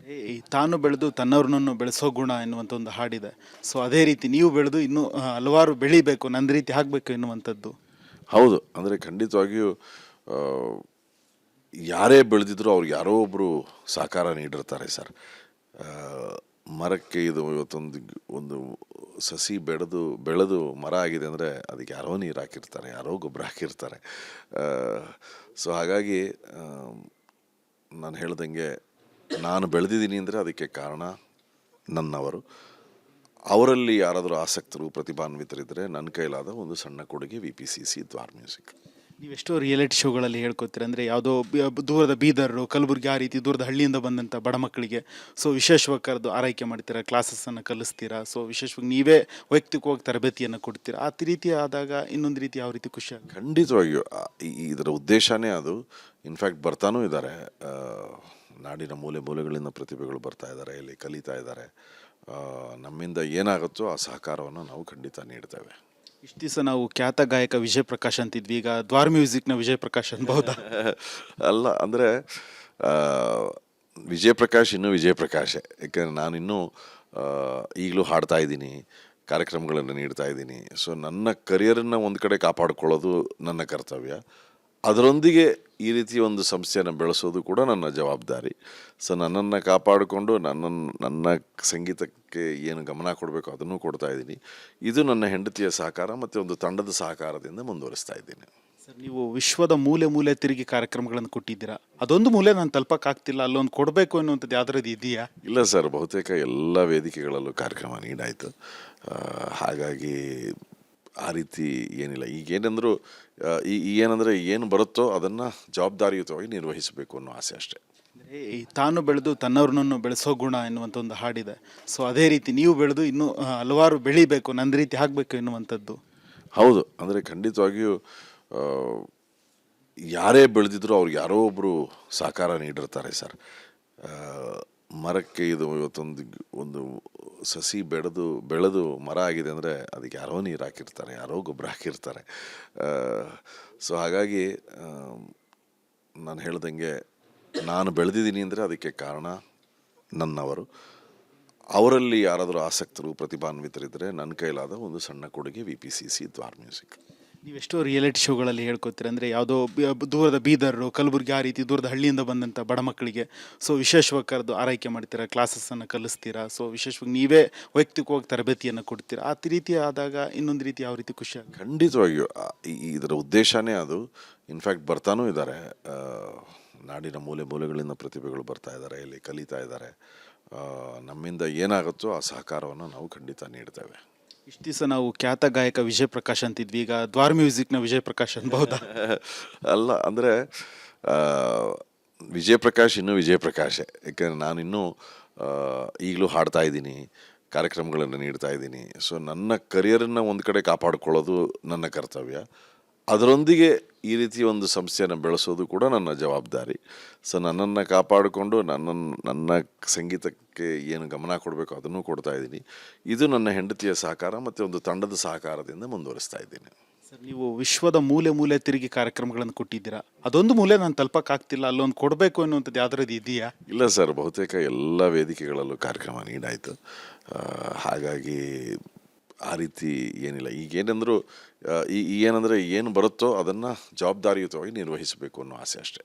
ಈ ತಾನು ಬೆಳೆದು ತನ್ನವ್ರನ್ನನ್ನು ಬೆಳೆಸೋ ಗುಣ ಎನ್ನುವಂಥ ಒಂದು ಹಾಡಿದೆ. ಸೊ ಅದೇ ರೀತಿ ನೀವು ಬೆಳೆದು ಇನ್ನೂ ಹಲವಾರು ಬೆಳಿಬೇಕು, ನನ್ನ ರೀತಿ ಆಗಬೇಕು ಎನ್ನುವಂಥದ್ದು. ಹೌದು, ಅಂದರೆ ಖಂಡಿತವಾಗಿಯೂ ಆ, ಯಾರೇ ಬೆಳೆದಿದ್ರು ಅವ್ರಿಗೆ ಯಾರೋ ಒಬ್ಬರು ಸಹಕಾರ ನೀಡಿರ್ತಾರೆ ಸರ್. ಆ, ಮರಕ್ಕೆ ಇದು ಇವತ್ತೊಂದು ಒಂದು ಸಸಿ ಬೆಳೆದು ಮರ ಆಗಿದೆ ಅಂದರೆ ಅದಕ್ಕೆ ಯಾರೋ ನೀರು ಹಾಕಿರ್ತಾರೆ, ಯಾರೋ ಗೊಬ್ಬರ ಹಾಕಿರ್ತಾರೆ. ಸೊ ಹಾಗಾಗಿ ನಾನು ಹೇಳ್ದಂಗೆ ನಾನು ಬೆಳೆದಿದ್ದೀನಿ ಅಂದರೆ ಅದಕ್ಕೆ ಕಾರಣ ನನ್ನವರು. ಅವರಲ್ಲಿ ಯಾರಾದರೂ ಆಸಕ್ತರು ಪ್ರತಿಭಾನ್ವಿತರಿದ್ದರೆ ನನ್ನ ಕೈಲಾದ ಒಂದು ಸಣ್ಣ ಕೊಡುಗೆ VPCC ದ್ವಾರ್ ಮ್ಯೂಸಿಕ್. ನೀವೆಷ್ಟೋ ರಿಯಾಲಿಟಿ ಶೋಗಳಲ್ಲಿ ಹೇಳ್ಕೊತೀರ, ಅಂದರೆ ಯಾವುದೋ ದೂರದ ಬೀದರು, ಕಲಬುರಗಿ ಆ ರೀತಿ ದೂರದ ಹಳ್ಳಿಯಿಂದ ಬಂದಂಥ ಬಡ ಮಕ್ಕಳಿಗೆ ಸೊ ವಿಶೇಷವಾಗಿ ಕರೆದು ಆರೈಕೆ ಮಾಡ್ತೀರಾ, ಕ್ಲಾಸಸ್ಸನ್ನು ಕಲಿಸ್ತೀರಾ. ಸೊ ವಿಶೇಷವಾಗಿ ನೀವೇ ವೈಯಕ್ತಿಕವಾಗಿ ತರಬೇತಿಯನ್ನು ಕೊಡ್ತೀರಾ. ಆ ರೀತಿ ಆದಾಗ ಇನ್ನೊಂದು ರೀತಿ ಯಾವ ರೀತಿ ಖುಷಿ ಆಗುತ್ತೆ? ಖಂಡಿತವಾಗಿಯೂ ಇದರ ಉದ್ದೇಶನೇ ಅದು. ಇನ್ಫ್ಯಾಕ್ಟ್ ಬರ್ತಾನೂ ಇದ್ದಾರೆ, ನಾಡಿನ ಮೂಲೆ ಮೂಲೆಗಳಿಂದ ಪ್ರತಿಭೆಗಳು ಬರ್ತಾ ಇದ್ದಾರೆ, ಇಲ್ಲಿ ಕಲಿತಾ ಇದ್ದಾರೆ. ನಮ್ಮಿಂದ ಏನಾಗುತ್ತೋ ಆ ಸಹಕಾರವನ್ನು ನಾವು ಖಂಡಿತ ನೀಡ್ತೇವೆ. ಇಷ್ಟು ದಿವಸ ನಾವು ಖ್ಯಾತ ಗಾಯಕ ವಿಜಯ್ ಪ್ರಕಾಶ್ ಅಂತಿದ್ವಿ, ಈಗ ದ್ವಾರ್ ಮ್ಯೂಸಿಕ್ನ ವಿಜಯ್ ಪ್ರಕಾಶ್ ಅನ್ಬಹುದಾ? ಅಲ್ಲ, ಅಂದರೆ ವಿಜಯ್ ಪ್ರಕಾಶ್ ಇನ್ನೂ ವಿಜಯ್ ಪ್ರಕಾಶೇ. ಯಾಕೆಂದರೆ ನಾನಿನ್ನೂ ಈಗಲೂ ಹಾಡ್ತಾ ಇದ್ದೀನಿ, ಕಾರ್ಯಕ್ರಮಗಳನ್ನು ನೀಡ್ತಾ ಇದ್ದೀನಿ. ಸೊ ನನ್ನ ಕರಿಯರನ್ನು ಒಂದು ಕಡೆ ಕಾಪಾಡಿಕೊಳ್ಳೋದು ನನ್ನ ಕರ್ತವ್ಯ. ಅದರೊಂದಿಗೆ ಈ ರೀತಿ ಒಂದು ಸಂಸ್ಥೆಯನ್ನು ಬೆಳೆಸೋದು ಕೂಡ ನನ್ನ ಜವಾಬ್ದಾರಿ. ಸೊ ನನ್ನನ್ನು ಕಾಪಾಡಿಕೊಂಡು ನನ್ನ ಸಂಗೀತಕ್ಕೆ ಏನು ಗಮನ ಕೊಡಬೇಕು ಅದನ್ನು ಕೊಡ್ತಾ ಇದ್ದೀನಿ. ಇದು ನನ್ನ ಹೆಂಡತಿಯ ಸಹಕಾರ ಮತ್ತು ಒಂದು ತಂಡದ ಸಹಕಾರದಿಂದ ಮುಂದುವರಿಸ್ತಾ ಇದ್ದೀನಿ. ಸರ್, ನೀವು ವಿಶ್ವದ ಮೂಲೆ ಮೂಲೆ ತಿರುಗಿ ಕಾರ್ಯಕ್ರಮಗಳನ್ನು ಕೊಟ್ಟಿದ್ದೀರಾ. ಅದೊಂದು ಮೂಲೆ ನಾನು ತಲುಪಕ್ಕಾಗ್ತಿಲ್ಲ, ಅಲ್ಲೊಂದು ಕೊಡಬೇಕು ಅನ್ನುವಂಥದ್ದು ಯಾವ್ದಾರದ್ದು ಇದೆಯಾ? ಇಲ್ಲ ಸರ್, ಬಹುತೇಕ ಎಲ್ಲ ವೇದಿಕೆಗಳಲ್ಲೂ ಕಾರ್ಯಕ್ರಮ ನೀಡಾಯಿತು. ಹಾಗಾಗಿ ಆ ರೀತಿ ಏನಿಲ್ಲ. ಈಗೇನೆಂದರೂ ಏನಂದರೆ ಏನು ಬರುತ್ತೋ ಅದನ್ನು ಜವಾಬ್ದಾರಿಯುತವಾಗಿ ನಿರ್ವಹಿಸಬೇಕು ಅನ್ನೋ ಆಸೆ ಅಷ್ಟೇ. ಈ ತಾನು ಬೆಳೆದು ತನ್ನವ್ರನ್ನನ್ನು ಬೆಳೆಸೋ ಗುಣ ಎನ್ನುವಂಥ ಒಂದು ಹಾಡಿದೆ. ಸೊ ಅದೇ ರೀತಿ ನೀವು ಬೆಳೆದು ಇನ್ನೂ ಹಲವಾರು ಬೆಳಿಬೇಕು, ನನ್ನ ರೀತಿ ಆಗಬೇಕು ಎನ್ನುವಂಥದ್ದು. ಹೌದು, ಅಂದರೆ ಖಂಡಿತವಾಗಿಯೂ ಯಾರೇ ಬೆಳೆದಿದ್ರು ಅವ್ರಿಗೆ ಯಾರೋ ಒಬ್ಬರು ಸಹಕಾರ ನೀಡಿರ್ತಾರೆ ಸರ್. ಮರಕ್ಕೆ ಇದು ಒಂದು ಸಸಿ ಬೆಳೆದು ಮರ ಆಗಿದೆ ಅಂದರೆ ಅದಕ್ಕೆ ಯಾರೋ ನೀರು ಹಾಕಿರ್ತಾರೆ, ಯಾರೋ ಗೊಬ್ಬರ ಹಾಕಿರ್ತಾರೆ. ಸೊ ಹಾಗಾಗಿ ನಾನು ಹೇಳ್ದಂಗೆ ನಾನು ಬೆಳೆದಿದ್ದೀನಿ ಅಂದರೆ ಅದಕ್ಕೆ ಕಾರಣ ನನ್ನವರು. ಅವರಲ್ಲಿ ಯಾರಾದರೂ ಆಸಕ್ತರು ಪ್ರತಿಭಾನ್ವಿತರಿದ್ದರೆ ನನ್ನ ಕೈಲಾದ ಒಂದು ಸಣ್ಣ ಕೊಡುಗೆ VPCC ದ್ವಾರ್ ಮ್ಯೂಸಿಕ್. ನೀವೆಷ್ಟೋ ರಿಯಾಲಿಟಿ ಶೋಗಳಲ್ಲಿ ಹೇಳ್ಕೊತೀರ, ಅಂದರೆ ಯಾವುದೋ ದೂರದ ಬೀದರು, ಕಲಬುರಗಿ ಆ ರೀತಿ ದೂರದ ಹಳ್ಳಿಯಿಂದ ಬಂದಂಥ ಬಡ ಮಕ್ಕಳಿಗೆ ಸೊ ವಿಶೇಷವಾಗಿ ಕರೆದು ಆರೈಕೆ ಮಾಡ್ತೀರಾ, ಕ್ಲಾಸಸ್ಸನ್ನು ಕಲಿಸ್ತೀರಾ. ಸೊ ವಿಶೇಷವಾಗಿ ನೀವೇ ವೈಯಕ್ತಿಕವಾಗಿ ತರಬೇತಿಯನ್ನು ಕೊಡ್ತೀರಾ. ಆ ರೀತಿ ಆದಾಗ ಇನ್ನೊಂದು ರೀತಿ ಯಾವ ರೀತಿ ಖುಷಿ ಆಗುತ್ತೆ? ಖಂಡಿತವಾಗಿಯೂ ಇದರ ಉದ್ದೇಶನೇ ಅದು. ಇನ್ಫ್ಯಾಕ್ಟ್ ಬರ್ತಾನೂ ಇದ್ದಾರೆ, ನಾಡಿನ ಮೂಲೆ ಮೂಲೆಗಳಿಂದ ಪ್ರತಿಭೆಗಳು ಬರ್ತಾ ಇದ್ದಾರೆ, ಇಲ್ಲಿ ಕಲಿತಾ ಇದ್ದಾರೆ. ನಮ್ಮಿಂದ ಏನಾಗುತ್ತೋ ಆ ಸಹಕಾರವನ್ನು ನಾವು ಖಂಡಿತ ನೀಡ್ತೇವೆ. ಇಷ್ಟು ದಿವಸ ನಾವು ಖ್ಯಾತ ಗಾಯಕ ವಿಜಯ್ ಪ್ರಕಾಶ್ ಅಂತಿದ್ವಿ, ಈಗ ದ್ವಾರ್ ಮ್ಯೂಸಿಕ್ನ ವಿಜಯ್ ಪ್ರಕಾಶ್ ಅನ್ಬಹುದಾ? ಅಲ್ಲ, ಅಂದರೆ ವಿಜಯ್ ಪ್ರಕಾಶ್ ಇನ್ನೂ ವಿಜಯ್ ಪ್ರಕಾಶೇ. ಯಾಕೆಂದರೆ ನಾನಿನ್ನೂ ಈಗಲೂ ಹಾಡ್ತಾ ಇದ್ದೀನಿ, ಕಾರ್ಯಕ್ರಮಗಳನ್ನು ನೀಡ್ತಾ ಇದ್ದೀನಿ. ಸೊ ನನ್ನ ಕರಿಯರನ್ನು ಒಂದು ಕಡೆ ಕಾಪಾಡಿಕೊಳ್ಳೋದು ನನ್ನ ಕರ್ತವ್ಯ. ಅದರೊಂದಿಗೆ ಈ ರೀತಿ ಒಂದು ಸಂಸ್ಥೆಯನ್ನು ಬೆಳೆಸೋದು ಕೂಡ ನನ್ನ ಜವಾಬ್ದಾರಿ. ಸೊ ನನ್ನನ್ನು ಕಾಪಾಡಿಕೊಂಡು ನನ್ನ ಸಂಗೀತಕ್ಕೆ ಏನು ಗಮನ ಕೊಡಬೇಕು ಅದನ್ನು ಕೊಡ್ತಾ ಇದ್ದೀನಿ. ಇದು ನನ್ನ ಹೆಂಡತಿಯ ಸಹಕಾರ ಮತ್ತು ಒಂದು ತಂಡದ ಸಹಕಾರದಿಂದ ಮುಂದುವರಿಸ್ತಾ ಇದ್ದೀನಿ. ಸರ್, ನೀವು ವಿಶ್ವದ ಮೂಲೆ ಮೂಲೆ ತಿರುಗಿ ಕಾರ್ಯಕ್ರಮಗಳನ್ನು ಕೊಟ್ಟಿದ್ದೀರಾ. ಅದೊಂದು ಮೂಲೆ ನಾನು ತಲುಪಕ್ಕಾಗ್ತಿಲ್ಲ, ಅಲ್ಲೊಂದು ಕೊಡಬೇಕು ಅನ್ನುವಂಥದ್ದು ಯಾವ್ದಾರದ್ದು ಇದೆಯಾ? ಇಲ್ಲ ಸರ್, ಬಹುತೇಕ ಎಲ್ಲ ವೇದಿಕೆಗಳಲ್ಲೂ ಕಾರ್ಯಕ್ರಮ ನೀಡಾಯಿತು. ಹಾಗಾಗಿ ಆ ರೀತಿ ಏನಿಲ್ಲ. ಈಗೇನೆಂದರೂ ಏನಂದರೆ ಏನು ಬರುತ್ತೋ ಅದನ್ನು ಜವಾಬ್ದಾರಿಯುತವಾಗಿ ನಿರ್ವಹಿಸಬೇಕು ಅನ್ನೋ ಆಸೆ ಅಷ್ಟೇ.